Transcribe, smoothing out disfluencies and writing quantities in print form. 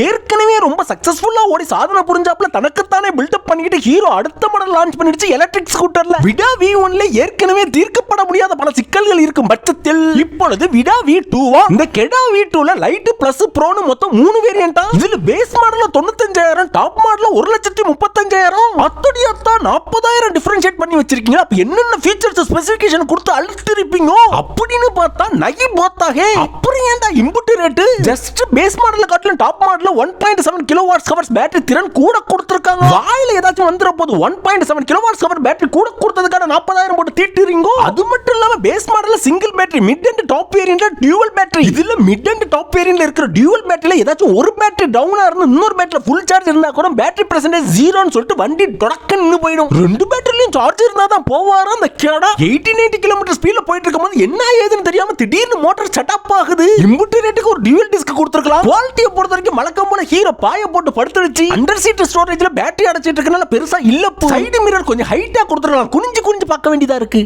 ஏற்கனவே ரொம்ப சக்சஸ்ஃபுல்லா ஓடி சாதனை புரிஞ்சாப்ல தனக்குத்தானே பில்டப் பண்ணிட்டு ஹீரோ அடுத்த மாடல் லான்ச் பண்ணிடுச்சு எலக்ட்ரிக் ஸ்கூட்டர்ல. விடா V1ல ஏற்கனவே தீர்க்கப்பட முடியாத பல சிக்கல்கள் இருக்கும் பட்சத்தில் இப்பொழுது விடா V2வா இந்த கெடா V2ல லைட் பிளஸ் ப்ரோன்னு மொத்தம் 3 வேரியண்டா. இதுல பேஸ் மாடல்ல 95,000, டாப் மாடல்ல 1,35,000, அத்தடியாத்தா 40,000 டிஃபரன்ஷியேட் பண்ணி வச்சிருக்கீங்க. அப்ப என்னென்ன ஃபீச்சர்ஸ் ஸ்பெசிஃபிகேஷன் கொடுத்து அழுத்தி இருப்பீங்க அப்படின்னு பார்த்தா நகி போத்தாகே. அப்புறம் ஏன்டா இம்புட் ரேட்? ஜஸ்ட் பேஸ் மாடல்ல காட்டிலும் டாப் மாடல்ல 1.7 கிலோவாட்ஸ் ஹவர்ஸ் பேட்டரி திறன் கூட கொடுத்திருக்காங்க. வாயில ஏதாச்சும் வந்துற போது 1.7 கிலோவாட்ஸ் ஹவர் பேட்டரி கூட கொடுத்ததுக்கான 40,000 போட்டு தீட்டுறீங்க. அது மட்டும் இல்லாம பேஸ் மாடல்ல single battery, mid and top வேரியன்ட்ல டியூவல் பேட்டரி. இதுல மிட் அண்ட் டாப் வேரியன்ட்ல இருக்கிற டியூவல் பேட்டரியில ஏதாச்சும் ஒரு பேட்டரி டவுனா இருந்து இன்னொரு பேட்டரியில ஃபுல் சார்ஜ் இருந்தா கூட பேட்டரி பெர்சன்டேஜ் 0ன்னு சொல்லிட்டு வண்டி தொடக்க நின்னு போயிடும். ரெண்டு பேட்டரியிலும் சார்ஜ் இருந்தா தான் போவாரா அந்த கேடா. 80-90 கிலோமீட்டர் ஸ்பீட்ல போயிட்டு இருக்கும்போது என்ன ஏதுன்னு தெரியாம திடீர்னு மோட்டார் செட் அப் ஆகுது. இம்புட் ரேட்டுக்கு ஒரு டியூவல் டிஸ்க் கொடுத்திருக்கலாம். குவாலிட்டியை பொறுத்த வரைக்கும் மலக்கம் போல ஹீரோ பாய போட்டு படுத்துடுச்சு. அண்டர் சீட் ஸ்டோரேஜ்ல பேட்டரி அடைச்சிட்டு இருக்கனால பெருசா இல்ல. சைடு மிரர் கொஞ்சம் ஹைட்டா கொடுத்திருக்கலாம். குனிஞ்சு பார்க்க வேண்டியதா இருக்கு.